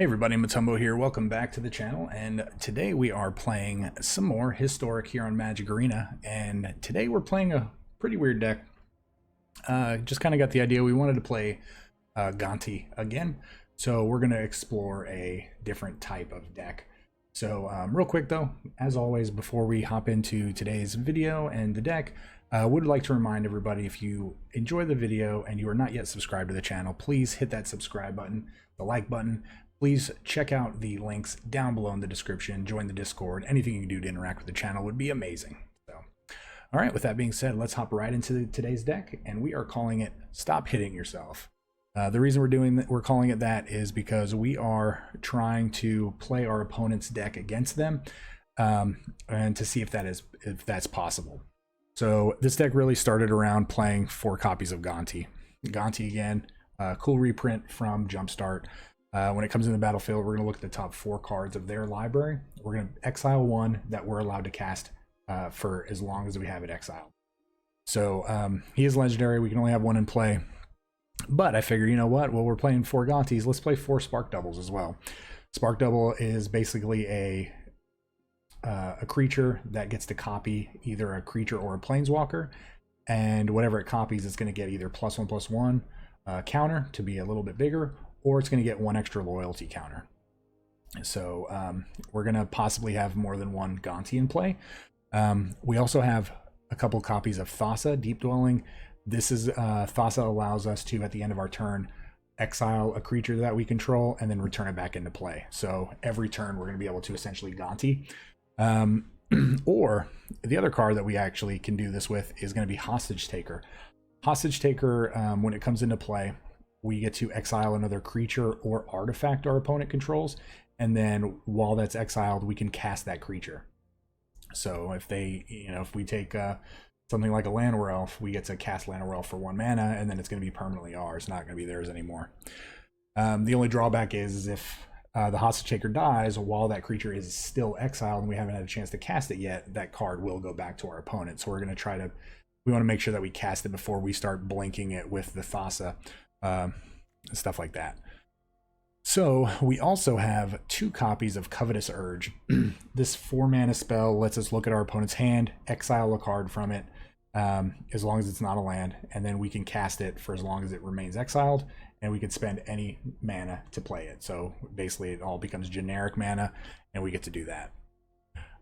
Hey everybody, Matumbo here. Welcome back to the channel, and today we are playing some more Historic here on Magic Arena, and today we're playing a pretty weird deck. Just kind of got the idea we wanted to play Gonti again, so we're going to explore a different type of deck. So real quick though, as always, before we hop into today's video and the deck, I would like to remind everybody, if you enjoy the video and you are not yet subscribed to the channel, please hit that subscribe button, the like button. Please check out the links down below in the description, join the Discord, anything you can do to interact with the channel would be amazing. So, all right, with that being said, let's hop right into today's deck, and we are calling it Stop Hitting Yourself. The reason we're calling it that is because we are trying to play our opponent's deck against them, and to see if that's possible. So this deck really started around playing 4 copies of Gonti. Gonti again, cool reprint from Jumpstart. When it comes in the battlefield, we're going to look at the top 4 cards of their library. We're going to exile 1 that we're allowed to cast for as long as we have it exiled. So he is legendary. We can only have 1 in play. But I figured, you know what? Well, we're playing 4 Gontis. Let's play 4 Spark Doubles as well. Spark Double is basically a creature that gets to copy either a creature or a planeswalker. And whatever it copies, it's going to get either +1/+1 counter to be a little bit bigger, or it's going to get 1 extra loyalty counter. So we're going to possibly have more than 1 Gonti in play. We also have a couple copies of Thassa, Deep Dwelling. This is Thassa allows us to, at the end of our turn, exile a creature that we control and then return it back into play. So every turn we're going to be able to essentially Gonti. Or the other card that we actually can do this with is going to be Hostage Taker. Hostage Taker, when it comes into play, we get to exile another creature or artifact our opponent controls, and then while that's exiled, we can cast that creature. So if if we take something like a Llanowar Elf, we get to cast Llanowar Elf for 1 mana, and then it's going to be permanently ours, not going to be theirs anymore. The only drawback is if the Hostage Taker dies while that creature is still exiled and we haven't had a chance to cast it yet, that card will go back to our opponent. So we want to make sure that we cast it before we start blinking it with the Thassa. Stuff like that. So we also have 2 copies of Covetous Urge. This 4 mana spell lets us look at our opponent's hand, exile a card from it, as long as it's not a land, and then we can cast it for as long as it remains exiled, and we can spend any mana to play it. So basically it all becomes generic mana, and we get to do that.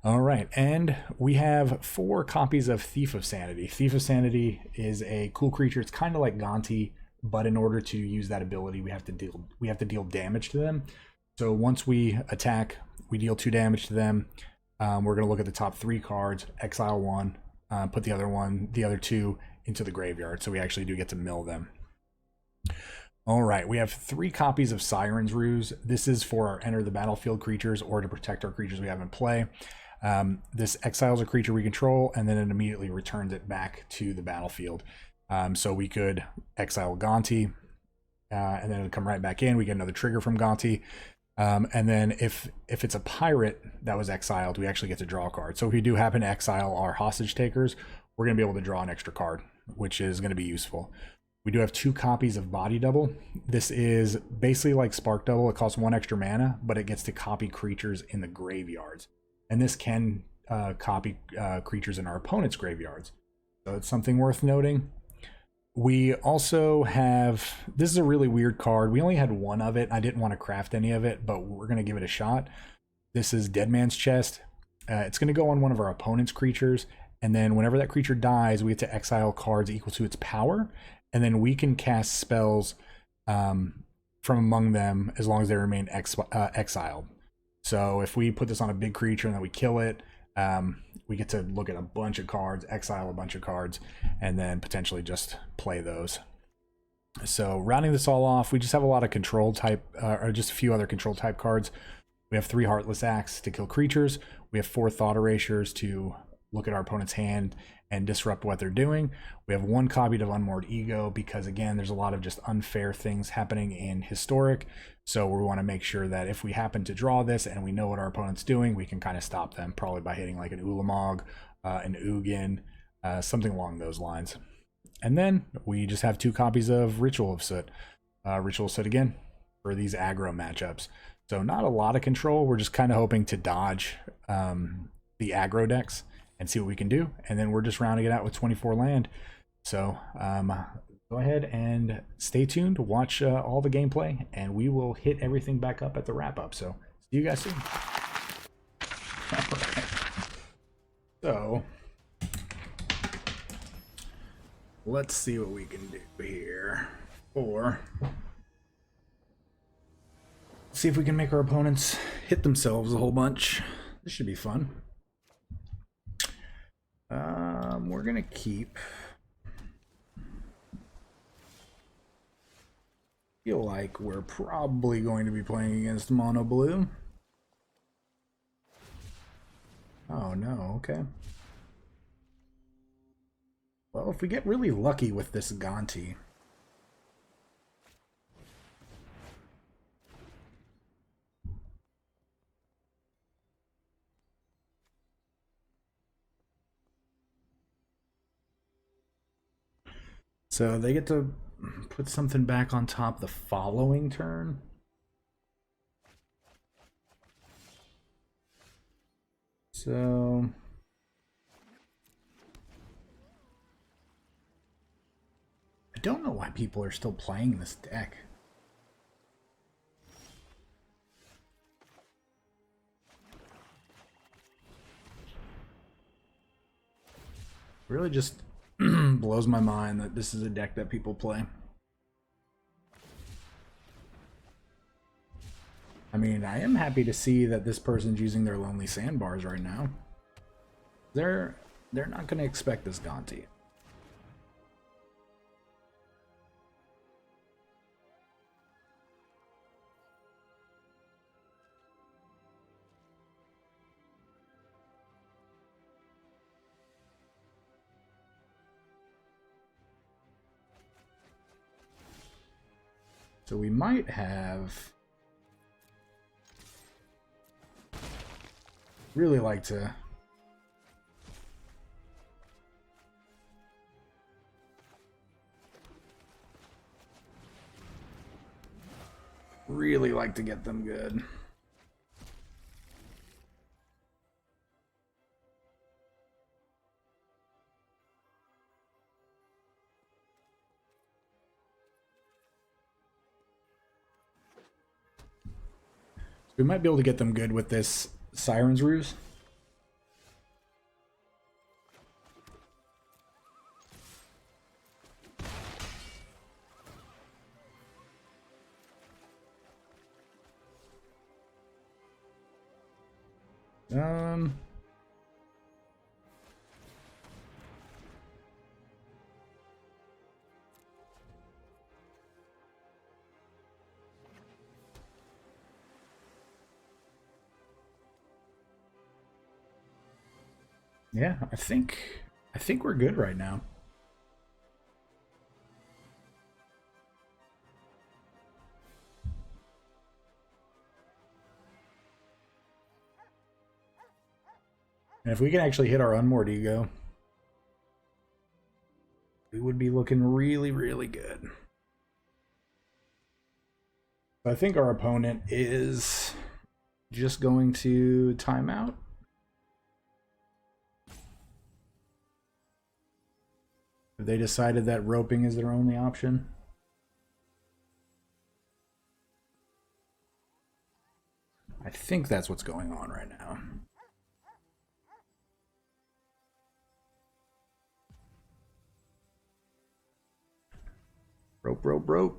All right, and we have 4 copies of Thief of Sanity. Thief of Sanity is a cool creature. It's kind of like Gonti, but in order to use that ability, we have to deal damage to them. So once we attack, we deal 2 damage to them. We're going to look at the top 3 cards, exile 1, put the other 2 into the graveyard. So we actually do get to mill them. All right, we have 3 copies of Siren's Ruse. This is for our enter the battlefield creatures or to protect our creatures we have in play. This exiles a creature we control, and then it immediately returns it back to the battlefield. So we could exile Gonti, and then it'll come right back in. We get another trigger from Gonti. And then if it's a pirate that was exiled, we actually get to draw a card. So if we do happen to exile our Hostage Takers, we're going to be able to draw an extra card, which is going to be useful. We do have 2 copies of Body Double. This is basically like Spark Double. It costs 1 extra mana, but it gets to copy creatures in the graveyards. And this can copy creatures in our opponent's graveyards. So it's something worth noting. We also have, this is a really weird card. We only had 1 of it. I didn't want to craft any of it, but we're going to give it a shot. This is Dead Man's Chest. It's going to go on one of our opponent's creatures, and then whenever that creature dies, we get to exile cards equal to its power, and then we can cast spells from among them as long as they remain exiled. So if we put this on a big creature and then we kill it, we get to look at a bunch of cards, exile a bunch of cards, and then potentially just play those. So rounding this all off, we just have a lot of control type, or just a few other control type cards. We have 3 Heartless Acts to kill creatures. We have 4 Thought Erasures to look at our opponent's hand and disrupt what they're doing. We have 1 copy of Unmoored Ego because, again, there's a lot of just unfair things happening in Historic. So we want to make sure that if we happen to draw this and we know what our opponent's doing, we can kind of stop them, probably by hitting like an Ulamog, an Ugin, something along those lines. And then we just have 2 copies of Ritual of Soot. Ritual of Soot again for these aggro matchups. So not a lot of control. We're just kind of hoping to dodge the aggro decks and see what we can do. And then we're just rounding it out with 24 land. So go ahead and stay tuned to watch all the gameplay, and we will hit everything back up at the wrap up. So see you guys soon. All right. So let's see what we can do here. See if we can make our opponents hit themselves a whole bunch. This should be fun. We're gonna keep. Feel like we're probably going to be playing against mono blue. Oh no, okay. Well, if we get really lucky with this Gonti. So they get to put something back on top the following turn. So I don't know why people are still playing this deck. Really just blows my mind that this is a deck that people play. I mean, I am happy to see that this person's using their Lonely Sandbars right now. They're not going to expect this Gonti. So we might have really like to get them good. We might be able to get them good with this Siren's Ruse. Yeah, I think we're good right now. And if we can actually hit our Unmoored Ego, we would be looking really, really good. I think our opponent is just going to time out. Have they decided that roping is their only option? I think that's what's going on right now. Rope, rope, rope.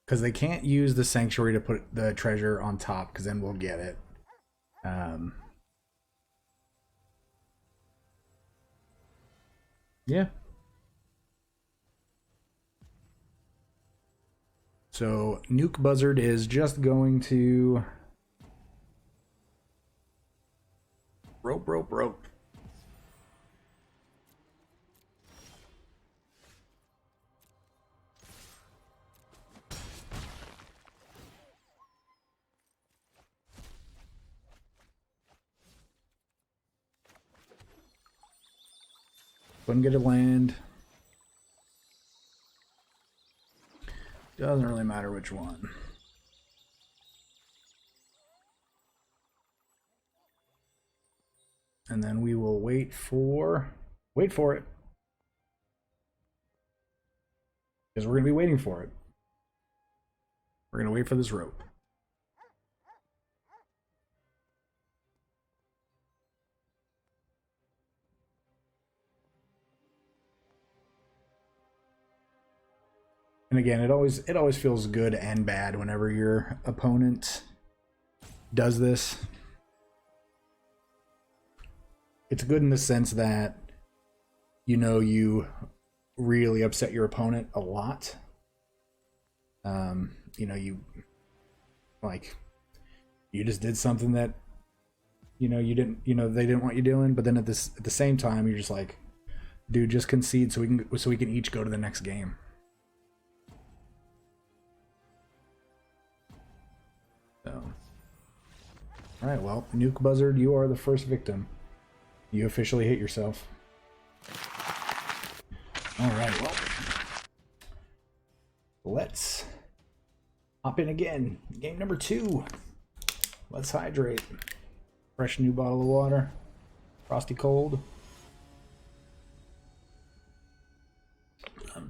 Because they can't use the Sanctuary to put the treasure on top, because then we'll get it. Yeah. So Nuke Buzzard is just going to rope, rope, rope. Couldn't get a land. Doesn't really matter which one. And then we will wait for it. Because we're going to be waiting for it. We're going to wait for this rope. And again, it always feels good and bad whenever your opponent does this. It's good in the sense that you really upset your opponent a lot. You just did something that they didn't want you doing, but then at the same time you're just like, dude, just concede so we can each go to the next game. So, all right, well, Nuke Buzzard, you are the first victim. You officially hit yourself. All right, well, let's hop in again. Game number 2. Let's hydrate. Fresh new bottle of water. Frosty cold.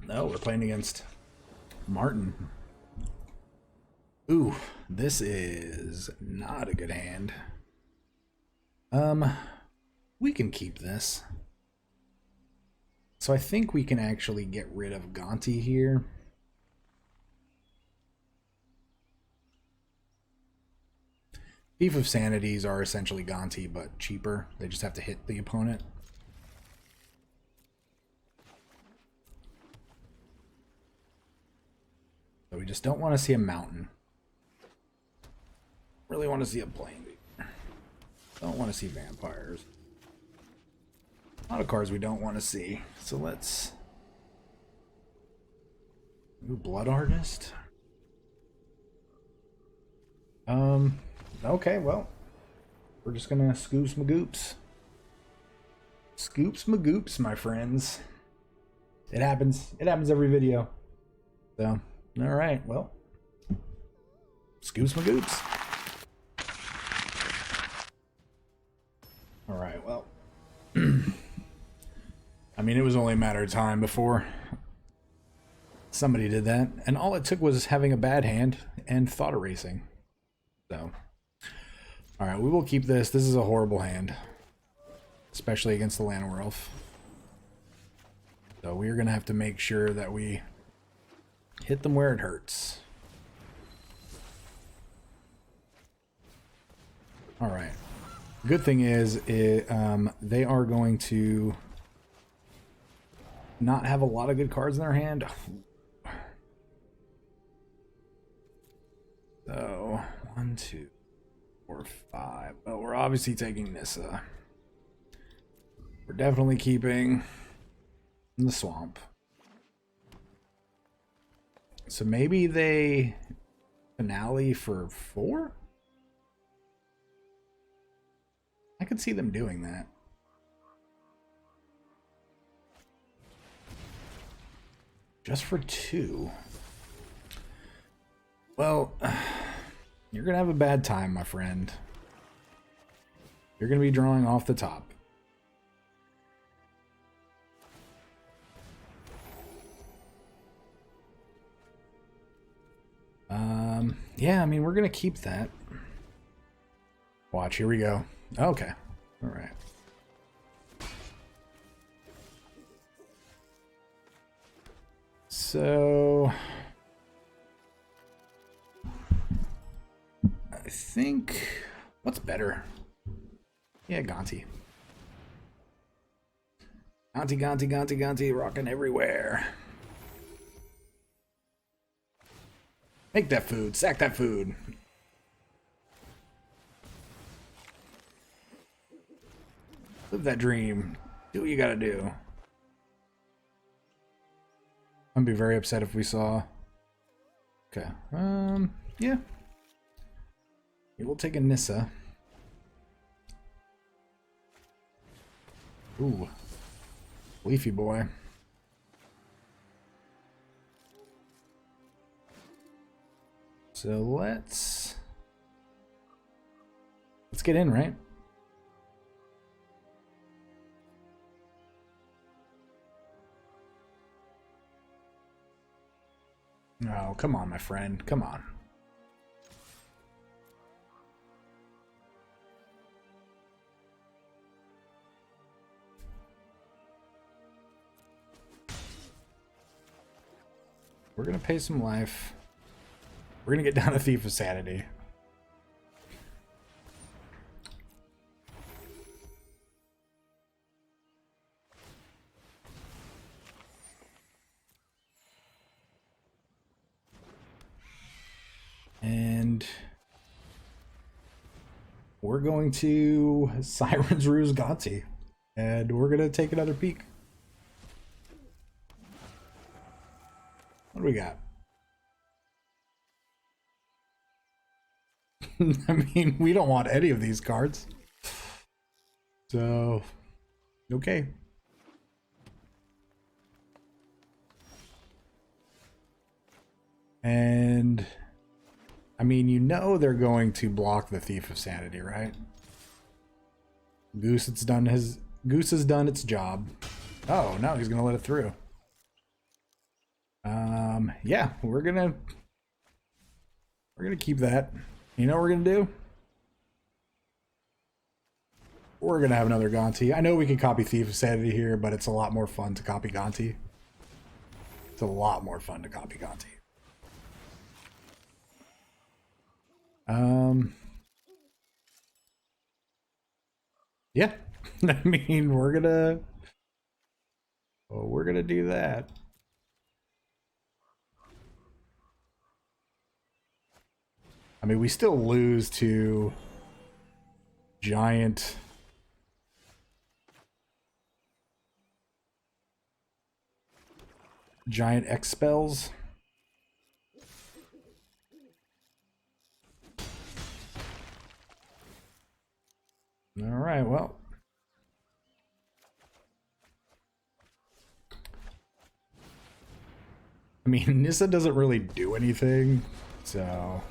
No, we're playing against Martin. Ooh, this is not a good hand. We can keep this. So I think we can actually get rid of Gonti here. Thief of Sanities are essentially Gonti, but cheaper. They just have to hit the opponent. So we just don't want to see a mountain. Really want to see a plane. Don't want to see vampires. A lot of cards we don't want to see. So let's... Ooh, Blood Artist? Okay, well. We're just gonna scoops magoops. Scoops magoops, my friends. It happens. It happens every video. So, alright, well. Scoops magoops. Alright, well. I mean, it was only a matter of time before somebody did that. And all it took was having a bad hand and thought erasing. So, alright, we will keep this. This is a horrible hand. Especially against the Llanowar Elf. So we're going to have to make sure that we hit them where it hurts. Alright. Good thing is, they are going to not have a lot of good cards in their hand. So, 1, 2, 4, 5. Well, we're obviously taking Nissa. We're definitely keeping the swamp. So maybe they finale for 4? I could see them doing that. Just for 2. Well, you're gonna have a bad time, my friend. You're gonna be drawing off the top. Yeah, I mean, we're gonna keep that. Watch, here we go. Okay. All right. So I think what's better? Yeah, Gonti. Gonti, Gonti, Gonti, Gonti, rocking everywhere. Make that food. Sack that food. Live that dream. Do what you gotta do. I'd be very upset if we saw... Okay. Yeah. We'll take a Nissa. Leafy boy. So let's get in, right? Oh, come on, my friend. Come on. We're gonna pay some life. We're gonna get down a Thief of Sanity. And we're going to Siren's Ruse Gonti. And we're gonna take another peek. What do we got? I mean, we don't want any of these cards. So, okay. And, I mean, you know they're going to block the Thief of Sanity, right? Goose has done its job. Oh, no, he's going to let it through. Yeah, we're gonna keep that. You know what we're gonna do? We're gonna have another Gonti. I know we can copy Thief of Sanity here, but it's a lot more fun to copy Gonti. It's a lot more fun to copy Gonti. Yeah. I mean, we're gonna do that. I mean, we still lose to giant X spells. All right, well. I mean, Nissa doesn't really do anything, so...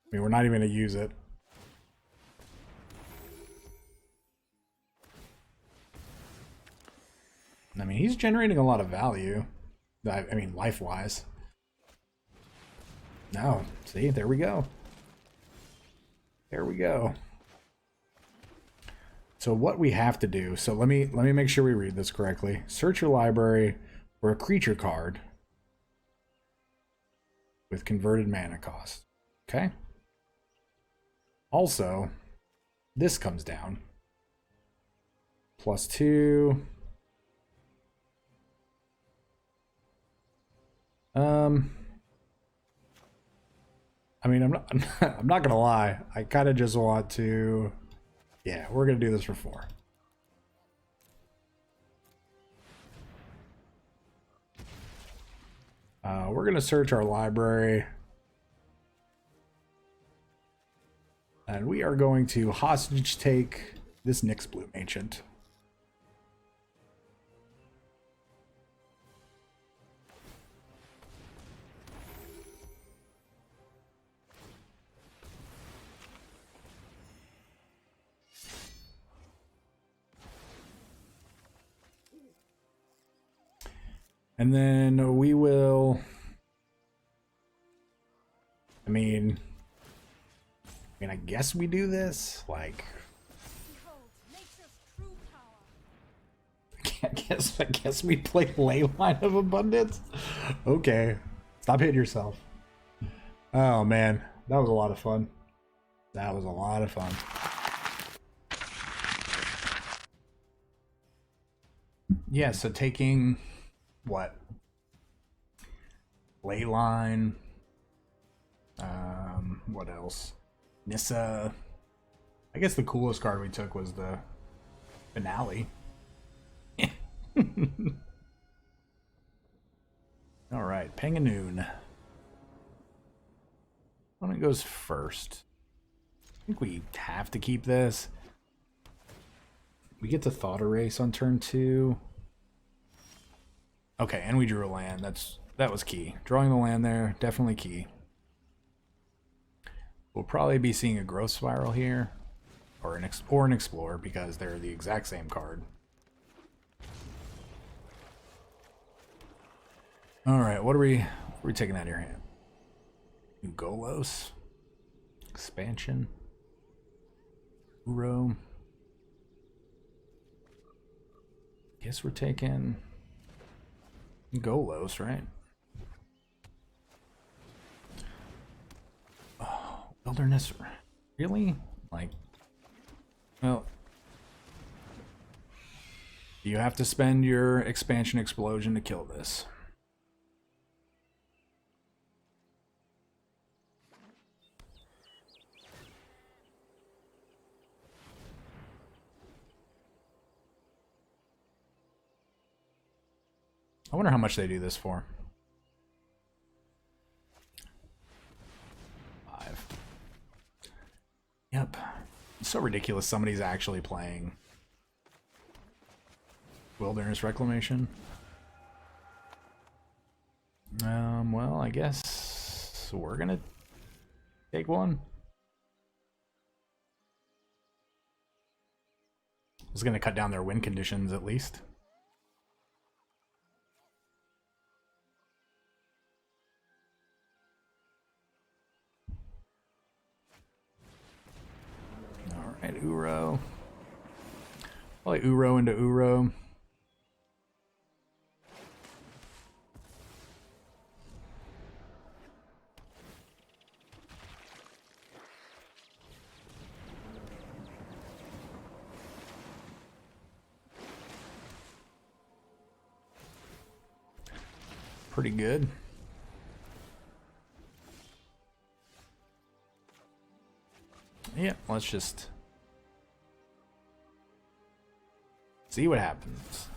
I mean, we're not even going to use it. I mean, he's generating a lot of value. I mean, life-wise. No, see, there we go. There we go. So what we have to do, so let me make sure we read this correctly. Search your library for a creature card with converted mana cost. Okay? Also, this comes down. +2. I mean, I'm not gonna lie. I kind of just want to. Yeah, we're gonna do this for 4. We're gonna search our library, and we are going to hostage take this Nyx Bloom Ancient. And then we will, I mean, I guess we do this, like, I guess we play Leyline of Abundance? Okay, stop hitting yourself. Oh man, that was a lot of fun. That was a lot of fun. Yeah, so taking... what? Leyline. What else? Nissa. I guess the coolest card we took was the finale. Alright, Panganoon. Opponent goes first. think we have to keep this. We get to Thought Erase on turn 2. Okay, and we drew a land. That was key. Drawing the land there, definitely key. We'll probably be seeing a Growth Spiral here, or an Explorer, because they're the exact same card. All right, what are we taking out of your hand? Golos, Expansion, Uro. Guess we're taking Golos, right? Oh, Wilderness, really? Like, well, you have to spend your Expansion Explosion to kill this. I wonder how much they do this for. 5. Yep. It's so ridiculous somebody's actually playing Wilderness Reclamation. Well, I guess we're gonna take one. It's gonna cut down their win conditions at least. Alright, Uro. Probably Uro into Uro. Pretty good. Yeah, let's just see what happens.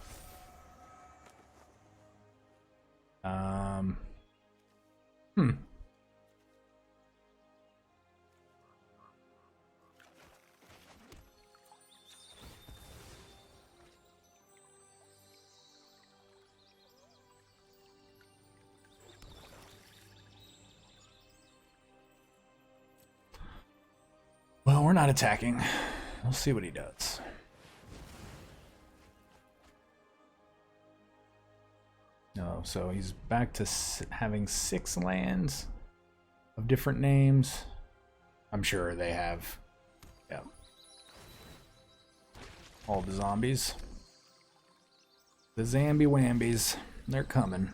Well, we're not attacking. We'll see what he does. No, so he's back to having 6 lands of different names. I'm sure they have, yeah, all the zombies. The Zambi Wambies, they're coming.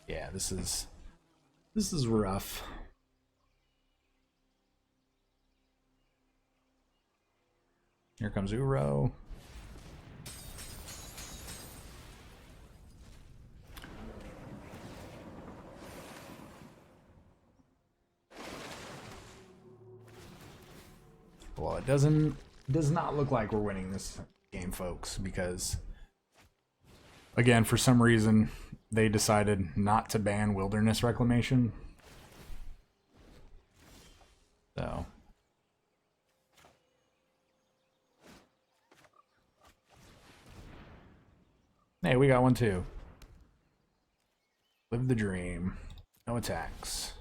Yeah, this is rough. Here comes Uro. Well, it does not look like we're winning this game, folks, because again, for some reason, they decided not to ban Wilderness Reclamation. So. Hey, we got one too. Live the dream. No attacks.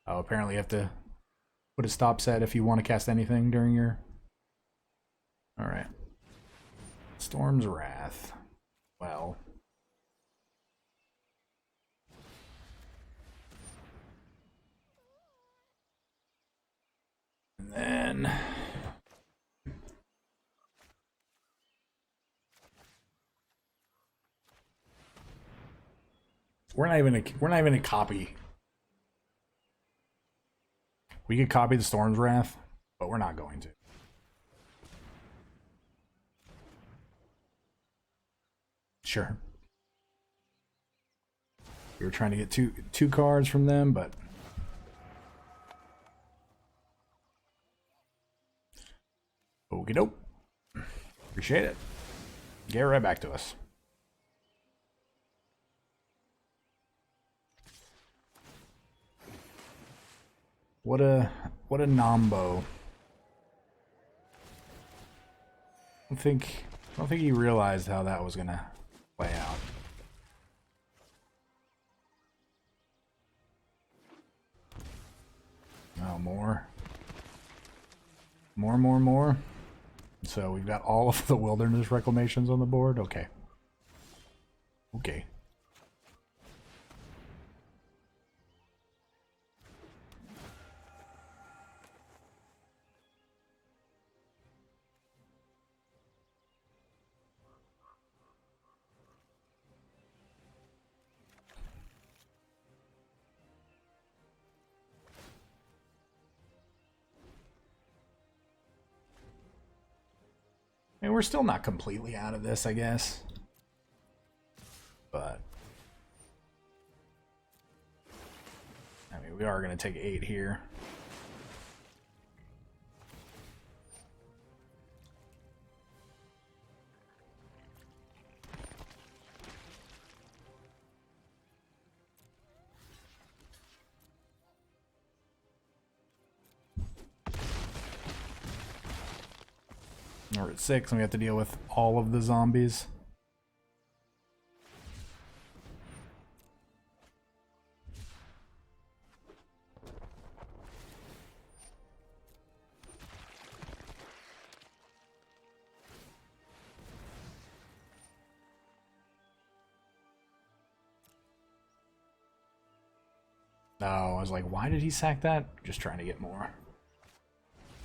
Oh, apparently you have to put a stop set if you want to cast anything during your... Alright. Storm's Wrath. Well. And then... We're not even a copy. We could copy the Storm's Wrath, but we're not going to. Sure. We were trying to get two cards from them, but Okie doke. Appreciate it. Get right back to us. What a Nambo. I don't think he realized how that was gonna play out. Oh, more. More. So we've got all of the wilderness reclamations on the board. Okay. Okay. And we're still not completely out of this, I guess. But I mean, we are going to take 8 here. We're at 6 and we have to deal with all of the zombies. Oh, I was like, why did he sack that? Just trying to get more.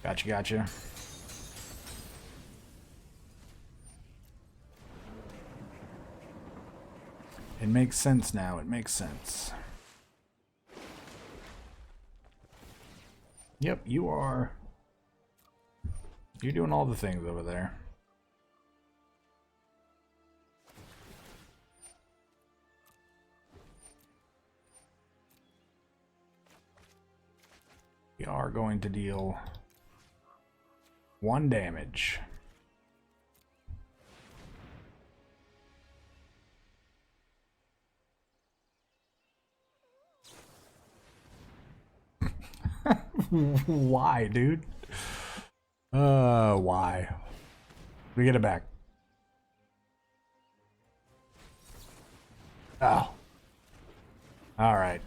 Gotcha. It makes sense now. It makes sense. Yep, you're doing all the things over there. We are going to deal 1 damage. Why, dude? Why? We get it back. Oh. All right.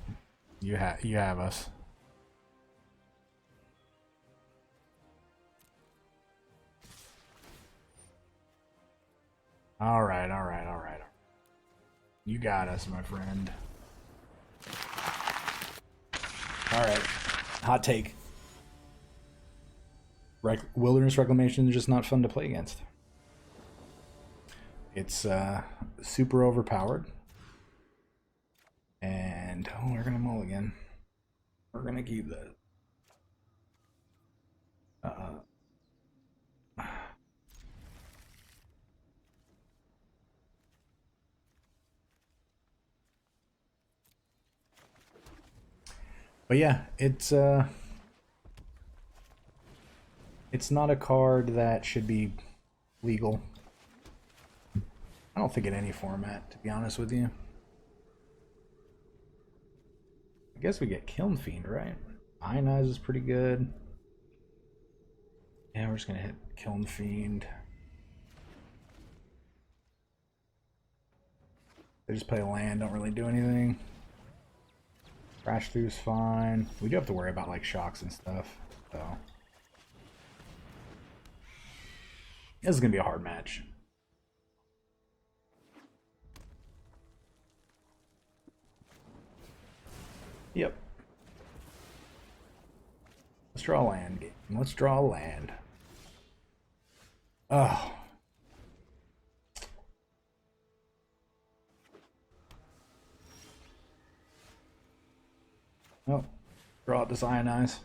You have us. All right. You got us, my friend. All right. Hot take. Wilderness Reclamation is just not fun to play against. It's super overpowered. And we're gonna mulligan. We're gonna keep that. But yeah, it's not a card that should be legal. I don't think in any format, to be honest with you. I guess we get Kiln Fiend, right? Ionize is pretty good. Yeah, we're just gonna hit Kiln Fiend. They just play land, don't really do anything. Crash Through's fine. We do have to worry about like shocks and stuff, so this is gonna be a hard match. Yep. Let's draw a land game. Let's draw a land. Oh. Oh. Draw it this Ionize.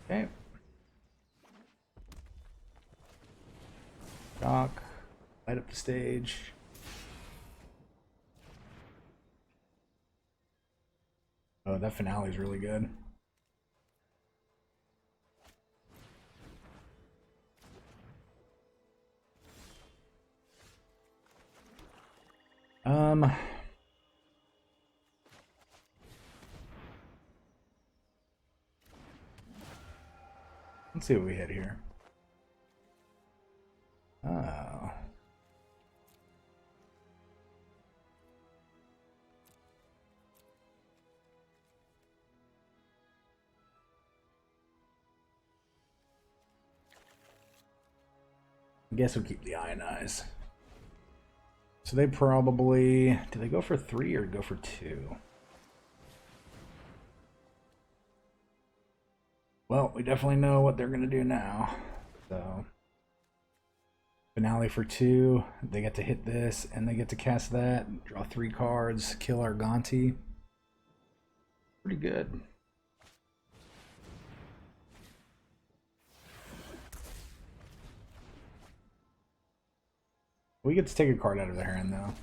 Okay. Shock. Light up the stage. Oh, that finale is really good. Let's see what we hit here. Oh. I guess we'll keep the ionize. So they probably... Do they go for 3 or go for 2? Well, we definitely know what they're going to do now. So... Finale for 2. They get to hit this, and they get to cast that. Draw 3 cards. Kill our Gonti. Pretty good. We get to take a card out of their hand, though.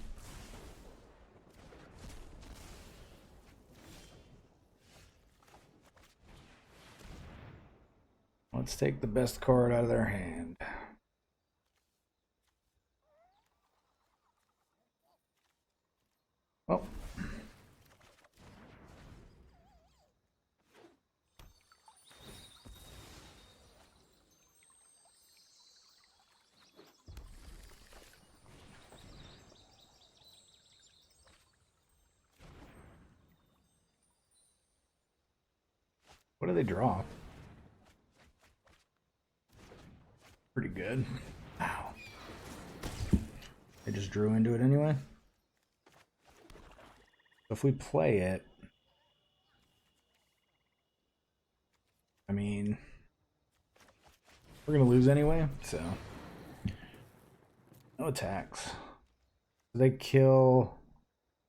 Let's take the best card out of their hand. Well. What do they draw? Pretty good. Wow. They just drew into it anyway. So if we play it, I mean, we're gonna lose anyway, so no attacks. They kill,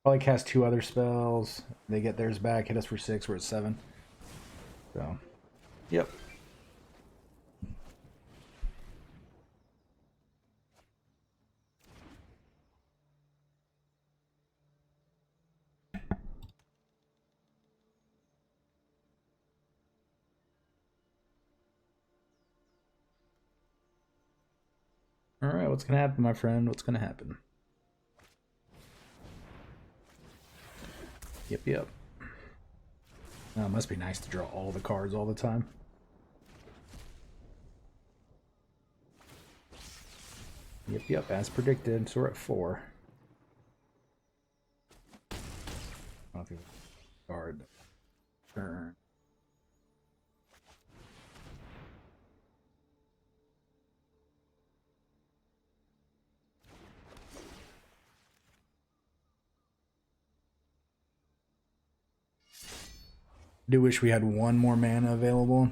probably cast 2 other spells. They get theirs back, hit us for 6, we're at 7. So, yep. Alright, what's gonna happen, my friend? What's gonna happen? Yep. Oh, it must be nice to draw all the cards all the time. Yep, as predicted. So we're at 4. I'll do card turn. Do wish we had 1 more mana available.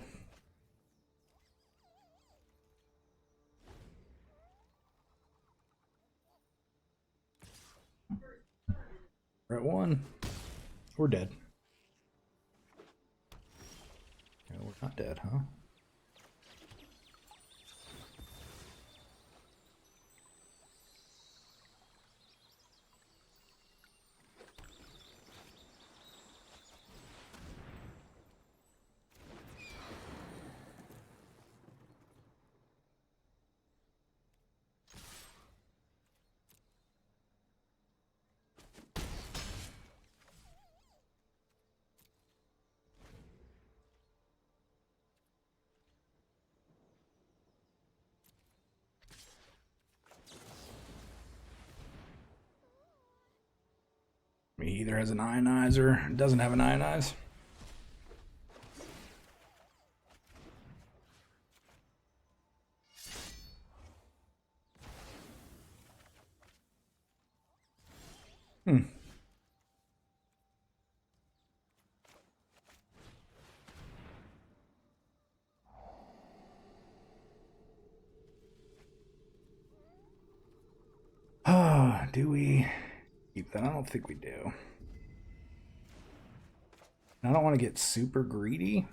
We're at 1. We're dead. No, we're not dead, huh? He either has an ionize or doesn't have an ionize. Do we keep that? I don't think we do. I don't want to get super greedy.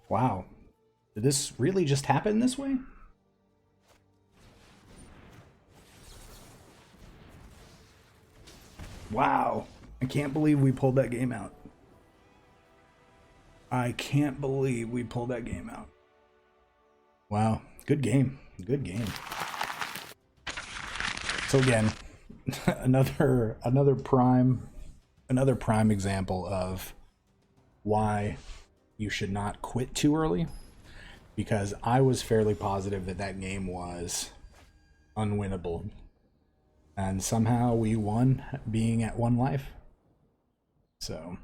Wow. Did this really just happen this way? Wow. I can't believe we pulled that game out. I can't believe we pulled that game out. Wow. Good game. Good game. So again, another prime example of why you should not quit too early, because I was fairly positive that that game was unwinnable, and somehow we won, being at 1 life. So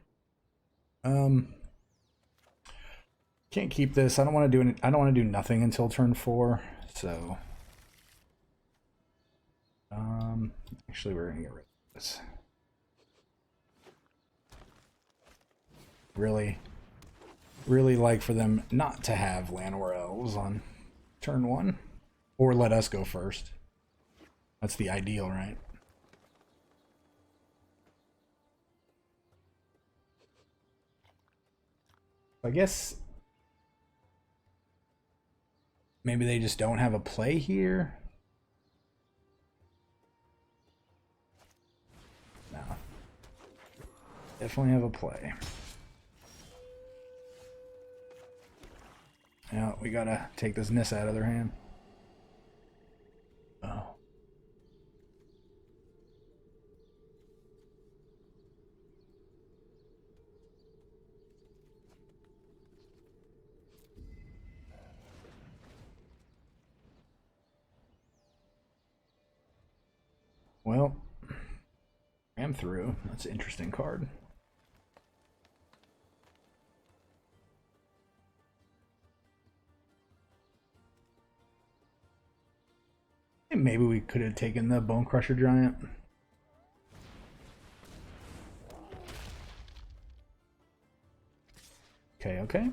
can't keep this. I don't want to do nothing until turn 4. So actually we're gonna get rid of this. Really like for them not to have Llanowar Elves on turn 1, or let us go first. That's the ideal, right? I guess maybe they just don't have a play here. No. Definitely have a play. Yeah, we gotta take this Nissa out of their hand. Oh. Well, ram through. That's an interesting card. And maybe we could have taken the Bone Crusher Giant. Okay, okay.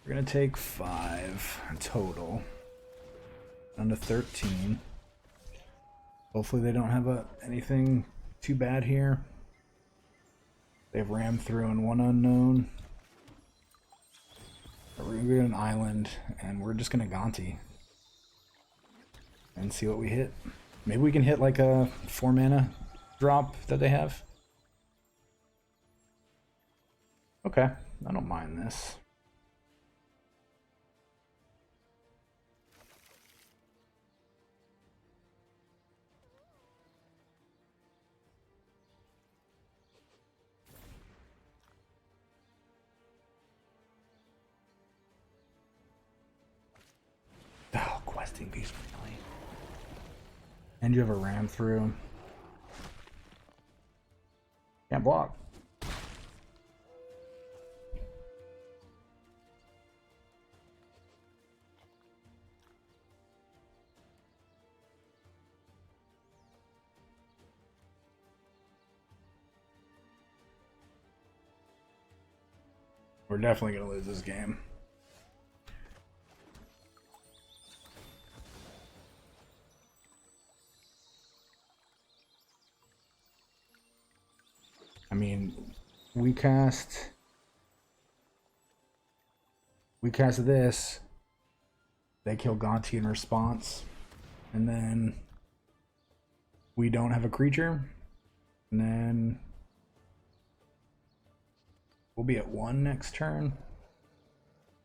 We're gonna take 5 total. Down to 13. Hopefully they don't have anything too bad here. They have Ram Through and 1 unknown. We're gonna get an island, and we're just gonna Gonti and see what we hit. Maybe we can hit like a 4 mana drop that they have. Okay, I don't mind this. Oh, questing piece finally. And you have a Ram Through. Can't block. We're definitely gonna lose this game. I mean, we cast this, they kill Gonti in response, and then we don't have a creature, and then we'll be at 1 next turn.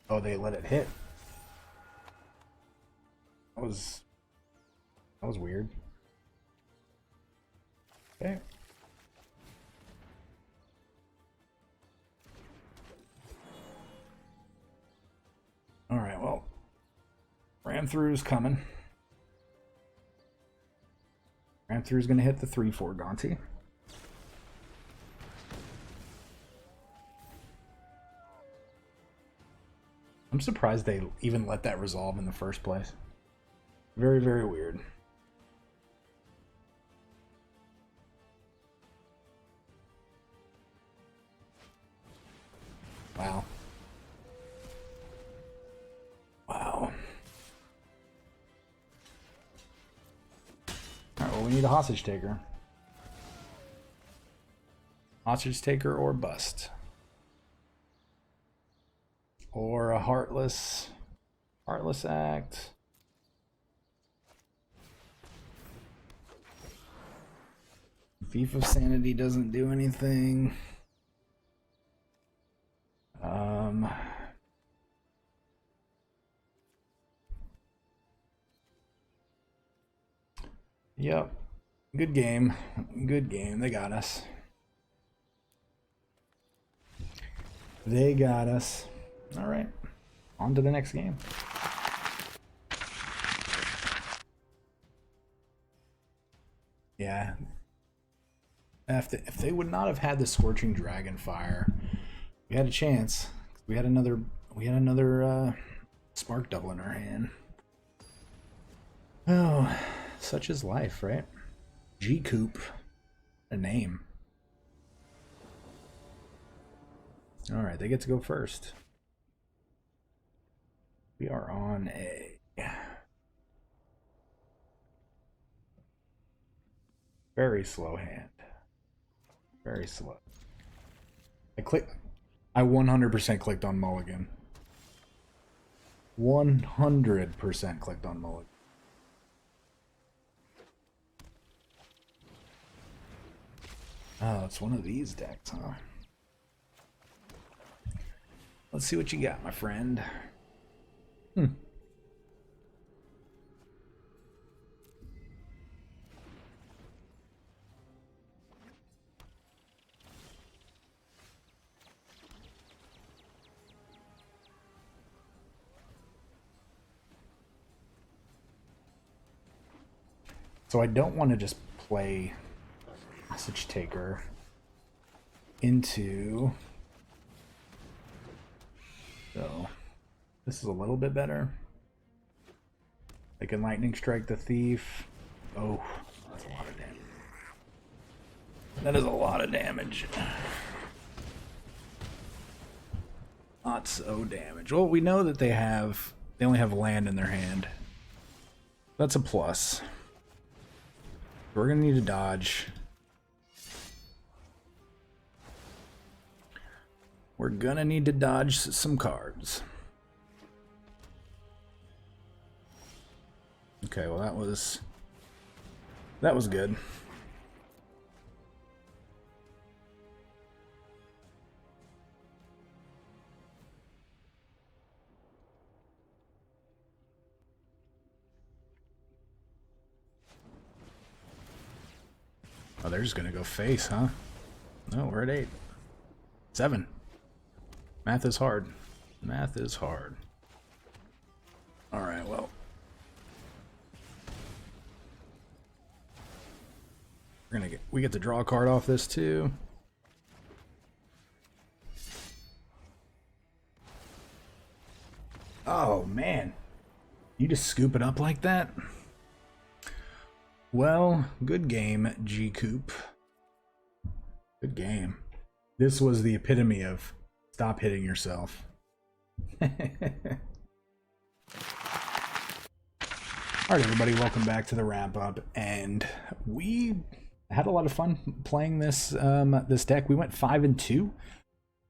Oh, they let it hit. That was weird. Okay. Alright, well, Ram Through's coming. Ram Through's gonna hit the 3/4 Gonti. I'm surprised they even let that resolve in the first place. Very, very weird. Wow. Wow. Alright, well, we need a hostage taker. Hostage taker or bust. Or a heartless act. Thief of Sanity doesn't do anything. Yep. Good game. Good game. They got us. They got us. All right. On to the next game. Yeah. If they would not have had the Scorching Dragon Fire, we had a chance. We had another Spark Double in our hand. Oh, such is life, right? G-Coop, a name. All right, they get to go first. We are on a very slow hand. Very slow. I 100% clicked on Mulligan. 100% clicked on Mulligan. Oh, it's one of these decks, huh? Let's see what you got, my friend. So I don't want to just play Hostage Taker into... So, this is a little bit better. They can Lightning Strike the Thief. Oh, that's a lot of damage. That is a lot of damage. Not so damage. Well, we know that they only have land in their hand. That's a plus. We're gonna need to dodge. We're gonna need to dodge some cards. Okay, well that was good. Oh, they're just gonna go face, huh? No, we're at 8. 7. Math is hard. Math is hard. Alright, well. We get to draw a card off this too. Oh man. You just scoop it up like that? Well, good game, G-Coop. Good game. This was the epitome of stop hitting yourself. Alright everybody, welcome back to the wrap up, and we had a lot of fun playing this this deck. We went 5-2.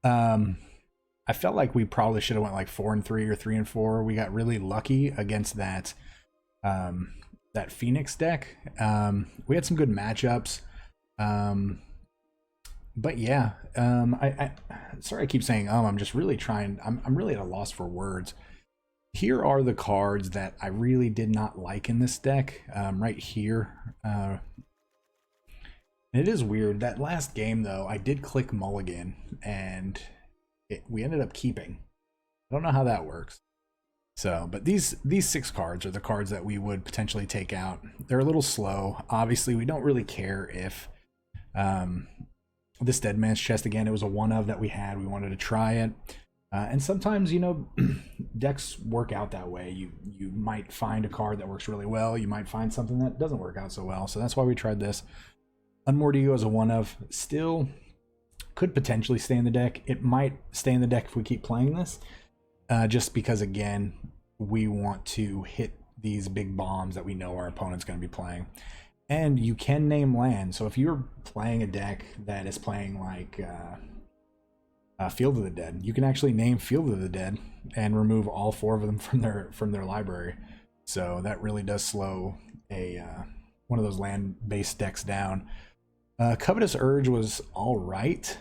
I felt like we probably should have went like 4-3 or 3-4. We got really lucky against that that Phoenix deck. We had some good matchups. But yeah, sorry I keep saying I'm just really trying. I'm really at a loss for words. Here are the cards that I really did not like in this deck. Right here. It is weird. That last game though, I did click Mulligan and we ended up keeping. I don't know how that works. So, but these 6 cards are the cards that we would potentially take out. They're a little slow. Obviously, we don't really care if this Dead Man's Chest, again, it was a one of that we had. We wanted to try it. And sometimes, you know, decks work out that way. You might find a card that works really well. You might find something that doesn't work out so well. So that's why we tried this. Unmoored Ego as a one of. Still could potentially stay in the deck. It might stay in the deck if we keep playing this. Just because, again, we want to hit these big bombs that we know our opponent's going to be playing. And you can name land. So if you're playing a deck that is playing like Field of the Dead, you can actually name Field of the Dead and remove all 4 of them from their library. So that really does slow a one of those land-based decks down. Covetous Urge was all right.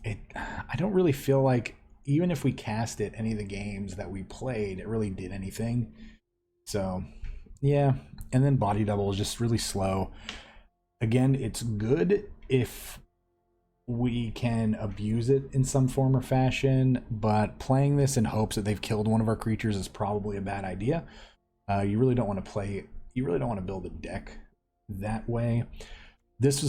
I don't really feel like, even if we cast it any of the games that we played, it really did anything. So yeah, and then Body Double is just really slow. Again, it's good if we can abuse it in some form or fashion, but playing this in hopes that they've killed one of our creatures is probably a bad idea. You really don't want to play, you really don't want to build a deck that way. This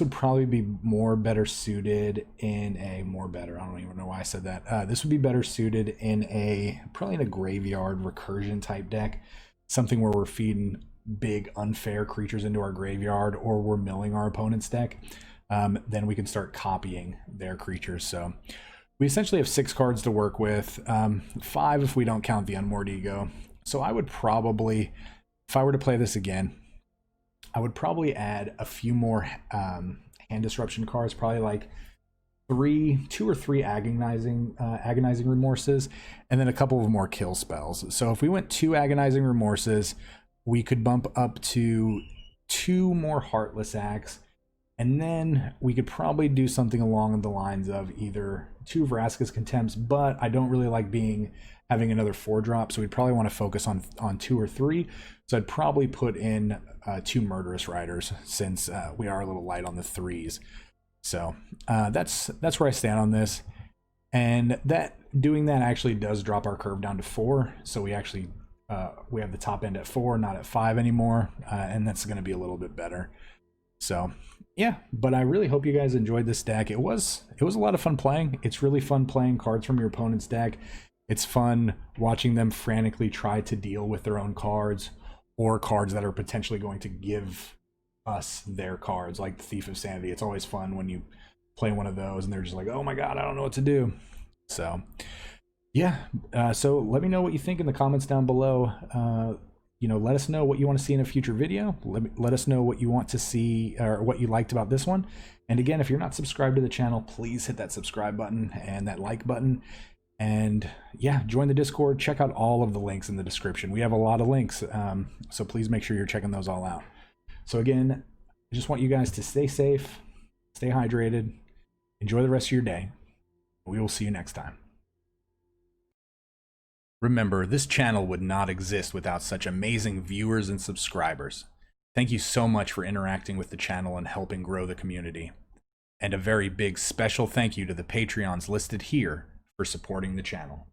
would probably be better suited in a I don't even know why I said that. This would be better suited in probably in a graveyard recursion type deck, something where we're feeding big unfair creatures into our graveyard, or we're milling our opponent's deck. Then we can start copying their creatures. So we essentially have 6 cards to work with, 5 if we don't count the Unmoored Ego. So I would probably, if I were to play this again, I would probably add a few more hand disruption cards, probably like 2 or 3 agonizing remorses, and then a couple of more kill spells. So if we went 2 agonizing remorses, we could bump up to 2 more heartless acts, and then we could probably do something along the lines of either 2 Vraska's Contempts, but I don't really like having another 4-drop, so we'd probably want to focus on 2 or 3. So I'd probably put in 2 Murderous Riders, since we are a little light on the 3s. So that's where I stand on this. And doing that actually does drop our curve down to 4. So we actually we have the top end at 4, not at 5 anymore, and that's going to be a little bit better. So yeah, but I really hope you guys enjoyed this deck. It was a lot of fun playing. It's really fun playing cards from your opponent's deck. It's fun watching them frantically try to deal with their own cards, or cards that are potentially going to give us their cards, like the Thief of Sanity. It's always fun when you play one of those and they're just like, oh my god, I don't know what to do. So yeah, so let me know what you think in the comments down below. You know, let us know what you want to see in a future video. Let us know what you want to see, or what you liked about this one. And again, if you're not subscribed to the channel, please hit that subscribe button and that like button. And yeah, join the Discord. Check out all of the links in the description. We have a lot of links, so please make sure you're checking those all out. So again, I just want you guys to stay safe, stay hydrated, enjoy the rest of your day. We will see you next time. Remember, this channel would not exist without such amazing viewers and subscribers. Thank you so much for interacting with the channel and helping grow the community. And a very big special thank you to the Patreons listed here for supporting the channel.